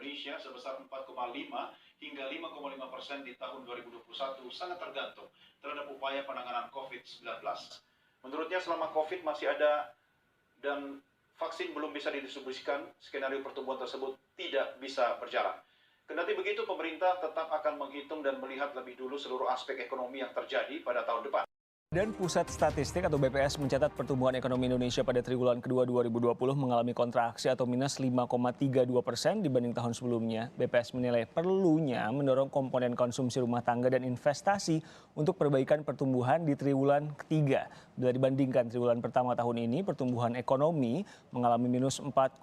Indonesia sebesar 4,5 hingga 5,5% di tahun 2021 sangat tergantung terhadap upaya penanganan COVID-19. Menurutnya selama COVID masih ada dan vaksin belum bisa didistribusikan, skenario pertumbuhan tersebut tidak bisa berjalan. Kendati begitu, pemerintah tetap akan menghitung dan melihat lebih dulu seluruh aspek ekonomi yang terjadi pada tahun depan. Dan Pusat Statistik atau BPS mencatat pertumbuhan ekonomi Indonesia pada triwulan kedua 2020 mengalami kontraksi atau minus 5,32% dibanding tahun sebelumnya. BPS menilai perlunya mendorong komponen konsumsi rumah tangga dan investasi untuk perbaikan pertumbuhan di triwulan ketiga. Bila dibandingkan triwulan pertama tahun ini, pertumbuhan ekonomi mengalami minus 4,19%.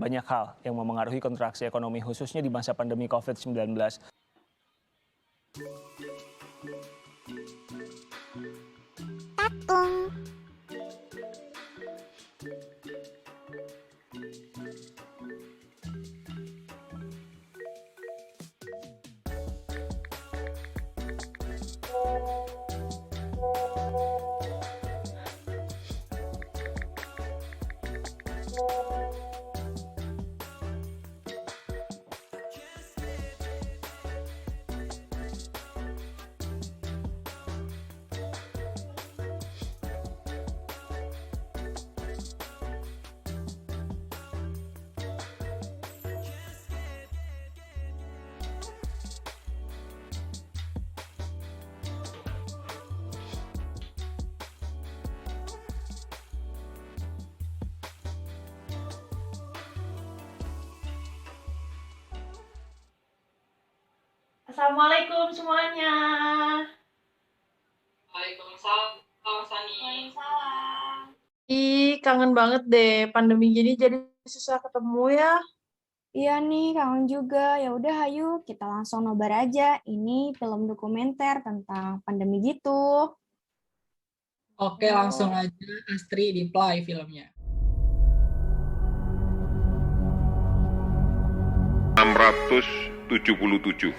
Banyak hal yang memengaruhi kontraksi ekonomi khususnya di masa pandemi COVID-19. Tatung. Assalamualaikum semuanya. Waalaikumsalam, Sani. Waalaikumsalam. Ih, kangen banget deh. Pandemi gini jadi susah ketemu ya. Iya nih, kangen juga. Ya udah, ayo kita langsung nobar aja. Ini film dokumenter tentang pandemi gitu. Oke, langsung aja Astri di play filmnya. 677.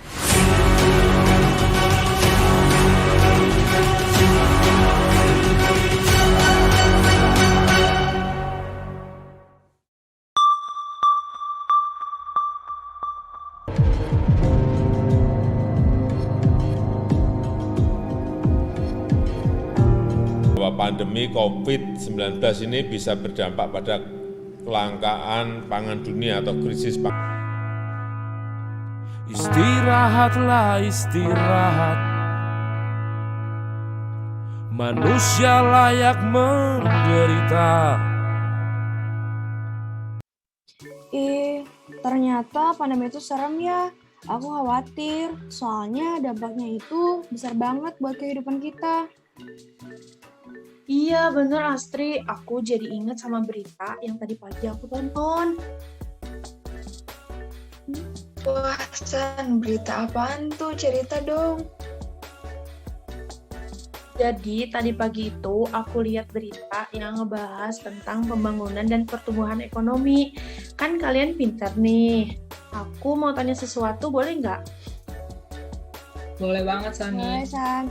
Bahwa pandemi COVID-19 ini bisa berdampak pada kelangkaan pangan dunia atau krisis pangan. Istirahatlah, istirahat. Manusia layak menderita. Ternyata pandemi itu serem ya. Aku khawatir, soalnya dampaknya itu besar banget buat kehidupan kita. Iya bener Astri, aku jadi inget sama berita yang tadi pagi aku tonton. Wah, San, berita apaan tuh? Cerita dong. Jadi tadi pagi itu aku lihat berita yang ngebahas tentang pembangunan dan pertumbuhan ekonomi. Kan kalian pintar nih. Aku mau tanya sesuatu, boleh nggak? Boleh banget, Sani. Boleh, San.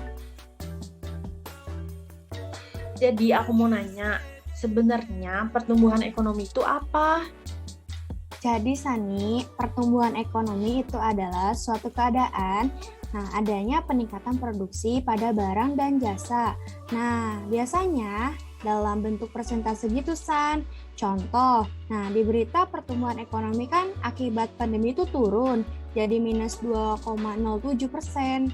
Jadi aku mau nanya, sebenarnya pertumbuhan ekonomi itu apa? Jadi Sani, pertumbuhan ekonomi itu adalah suatu keadaan, adanya peningkatan produksi pada barang dan jasa. Nah, biasanya dalam bentuk persentase gitu, San. Contoh, di berita pertumbuhan ekonomi kan akibat pandemi itu turun, jadi minus 2,07%.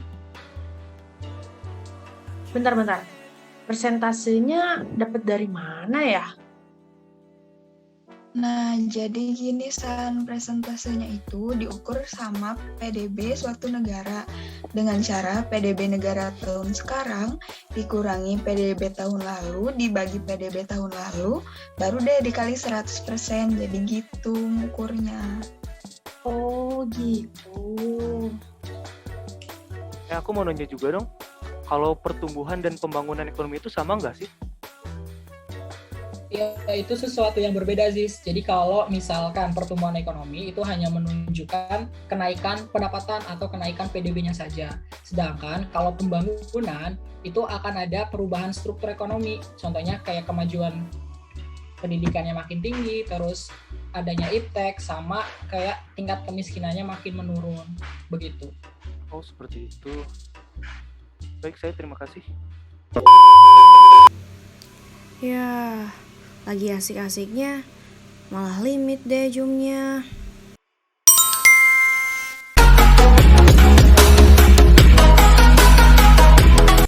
Bentar. Persentasenya dapat dari mana ya? Nah, jadi gini, San, presentasenya itu diukur sama PDB suatu negara dengan cara PDB negara tahun sekarang dikurangi PDB tahun lalu, dibagi PDB tahun lalu, baru deh dikali 100%, jadi gitu ngukurnya. Oh, gitu. Aku mau nanya juga dong, kalau pertumbuhan dan pembangunan ekonomi itu sama nggak sih? Ya, itu sesuatu yang berbeda, Ziz. Jadi kalau misalkan pertumbuhan ekonomi itu hanya menunjukkan kenaikan pendapatan atau kenaikan PDB-nya saja. Sedangkan kalau pembangunan itu akan ada perubahan struktur ekonomi. Contohnya kayak kemajuan pendidikannya makin tinggi, terus adanya iptek, sama kayak tingkat kemiskinannya makin menurun, begitu. Oh, seperti itu. Baik, saya terima kasih. Ya, lagi asik-asiknya malah limit deh Zoom-nya.